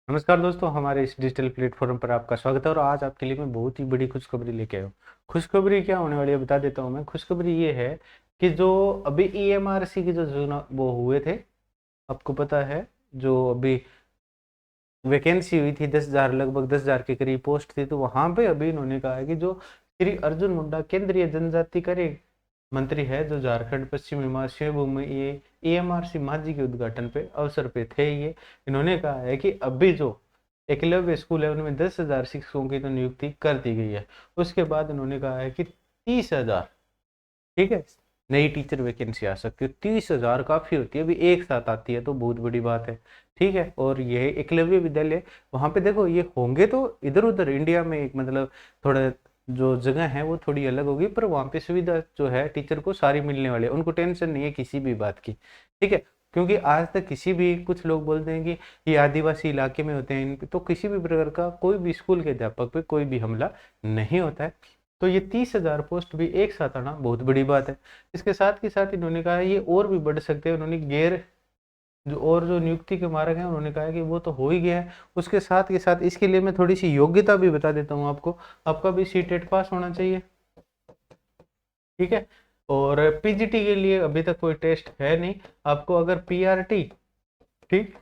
नमस्कार दोस्तों, हमारे इस डिजिटल प्लेटफॉर्म पर आपका स्वागत है। और आज आपके लिए मैं बहुत ही बड़ी खुशखबरी लेके आया हूँ। खुशखबरी क्या होने वाली है बता देता हूँ मैं। खुशखबरी ये है कि जो अभी ईएमआरसी के जो चुनाव वो हुए थे, आपको पता है, जो अभी वैकेंसी हुई थी 10,000, लगभग 10,000 के करीब पोस्ट थी। तो वहां पे अभी इन्होंने कहा है कि जो श्री अर्जुन मुंडा केंद्रीय जनजाति कार्य मंत्री है, जो झारखंड पश्चिम हिमालय शिवभूमि में ये ईएमआरसी मांझी के उद्घाटन पे अवसर पे थे, ये इन्होंने कहा है कि अभी जो एकलव्य स्कूल है उनमें 10,000 शिक्षकों की तो नियुक्ति कर दी गई है। उसके बाद इन्होंने कहा है कि 30,000, ठीक है, नई टीचर वैकेंसी आ सकती है। 30,000 काफी होती है, अभी एक साथ आती है तो बहुत बड़ी बात है। ठीक है, और यह एकलव्य विद्यालय, वहां पे देखो ये होंगे तो इधर उधर इंडिया में, एक मतलब थोड़ा जो जगह है वो थोड़ी अलग होगी, पर वहां पे सुविधा जो है टीचर को सारी मिलने वाली है, उनको टेंशन नहीं है किसी भी बात की। ठीक है, क्योंकि आज तक किसी भी, कुछ लोग बोलते हैं कि ये आदिवासी इलाके में होते हैं इन पे, तो किसी भी प्रकार का कोई भी स्कूल के अध्यापक पे कोई भी हमला नहीं होता है। तो ये 30,000 पोस्ट भी एक साथ आना बहुत बड़ी बात है। इसके साथ के साथ इन्होंने कहा है ये और भी बढ़ सकते हैं। उन्होंने गैर जो और जो नियुक्ति के मार्ग हैं उन्होंने कहा है कि वो तो हो ही गया है। उसके साथ के साथ इसके लिए मैं थोड़ी सी योग्यता भी बता देता हूँ आपको। आपका भी सीटेट पास होना चाहिए, ठीक है। और पीजीटी के लिए अभी तक कोई टेस्ट है नहीं। आपको अगर पीआरटी, ठीक,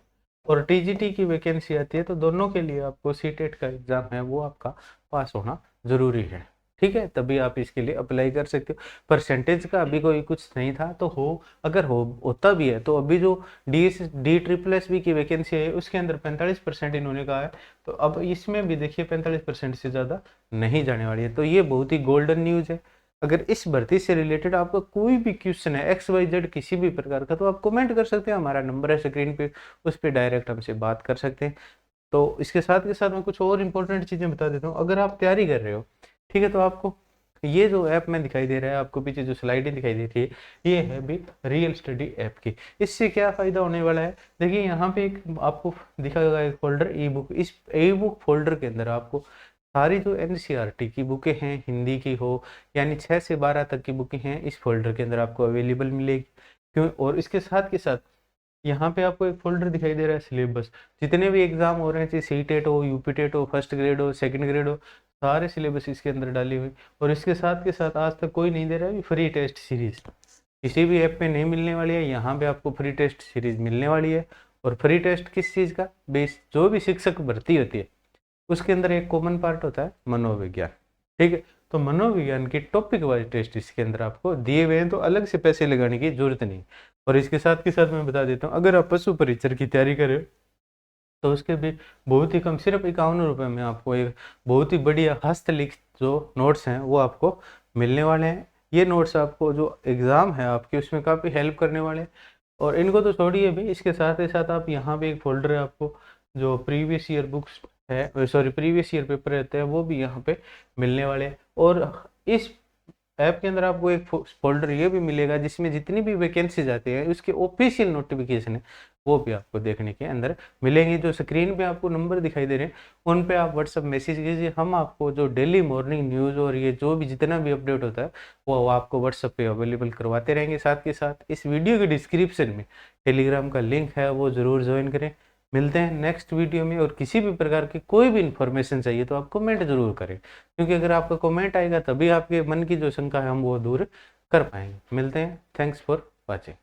और टीजीटी की वैकेंसी आती है तो दोनों के लिए आपको सीटेट का एग्जाम है वो आपका पास होना जरूरी है। ठीक है, तभी आप इसके लिए अप्लाई कर सकते हो। परसेंटेज का अभी कोई कुछ नहीं था, तो हो, अगर होता भी है तो अभी जो डी ट्रिपल एस बी की वैकेंसी है उसके अंदर 45% इन्होंने कहा है। तो अब इसमें भी देखिए 45% से ज़्यादा नहीं जाने वाली है, तो ये बहुत ही गोल्डन न्यूज़ है। अगर इस भर्ती से रिलेटेड आपका कोई भी क्वेश्चन है XYZ किसी भी प्रकार का, तो आप कमेंट कर सकते हैं, हमारा नंबर है स्क्रीन पे, उस पर डायरेक्ट हमसे बात कर सकते हैं। तो इसके साथ के साथ मैं कुछ और इंपॉर्टेंट चीज़ें बता देता हूँ। अगर आप तैयारी कर रहे हो, ठीक है, तो आपको ये जो ऐप में दिखाई दे रहा है, आपको पीछे जो स्लाइडें दिखाई देती है, ये है भी रियल स्टडी ऐप की। इससे क्या फ़ायदा होने वाला है, देखिए यहाँ पे एक आपको दिखाएगा एक फोल्डर ई बुक। इस ई बुक फोल्डर के अंदर आपको सारी जो एनसीईआरटी की बुकें हैं, हिंदी की हो, यानी 6 से 12 तक की बुकें हैं, इस फोल्डर के अंदर आपको अवेलेबल मिलेगी। क्यों, और इसके साथ के साथ यहाँ पे आपको एक फोल्डर दिखाई दे रहा है सिलेबस। जितने भी एग्जाम हो रहे हैं, चाहे सीटेट हो, यूपीटेट हो, फर्स्ट ग्रेड हो, सेकंड ग्रेड हो, सारे सिलेबस इसके अंदर डाली हुई। और इसके साथ के साथ आज तक कोई नहीं दे रहा है फ्री टेस्ट सीरीज, किसी भी ऐप पे नहीं मिलने वाली है, यहाँ पे आपको फ्री टेस्ट सीरीज मिलने वाली है। और फ्री टेस्ट किस चीज़ का, बेस जो भी शिक्षक भर्ती होती है उसके अंदर एक कॉमन पार्ट होता है मनोविज्ञान। ठीक है, तो मनोविज्ञान की टॉपिक वाइज टेस्ट इसके अंदर आपको दिए हुए हैं, तो अलग से पैसे लगाने की जरूरत नहीं। और इसके साथ के साथ मैं बता देता हूँ, अगर आप पशु परीक्षर की तैयारी करें तो उसके भी बहुत ही कम, सिर्फ 51 रुपये में आपको एक बहुत ही बढ़िया हस्तलिखित जो नोट्स हैं वो आपको मिलने वाले हैं। ये नोट्स आपको जो एग्ज़ाम है आपके उसमें काफ़ी हेल्प करने वाले हैं। और इनको तो छोड़िए भी, इसके साथ ही साथ आप यहाँ पे एक फोल्डर है, आपको जो प्रीवियस ईयर बुक्स है, सॉरी प्रीवियस ईयर पेपर रहते हैं, वो भी यहाँ पे मिलने वाले हैं। और इस ऐप के अंदर आपको एक फोल्डर ये भी मिलेगा जिसमें जितनी भी वैकेंसी जाती है उसके ऑफिशियल नोटिफिकेशन है वो भी आपको देखने के अंदर मिलेंगे। जो स्क्रीन पे आपको नंबर दिखाई दे रहे हैं उन पे आप व्हाट्सअप मैसेज कीजिए, हम आपको जो डेली मॉर्निंग न्यूज़ और ये जो भी जितना भी अपडेट होता है वो आपको व्हाट्सअप पे अवेलेबल करवाते रहेंगे। साथ के साथ इस वीडियो के डिस्क्रिप्शन में टेलीग्राम का लिंक है, वो ज़रूर ज्वाइन करें। मिलते हैं नेक्स्ट वीडियो में। और किसी भी प्रकार की कोई भी इन्फॉर्मेशन चाहिए तो आप कमेंट जरूर करें, क्योंकि अगर आपका कमेंट आएगा तभी आपके मन की जो शंका है हम वो दूर कर पाएंगे। मिलते हैं, थैंक्स फॉर वॉचिंग।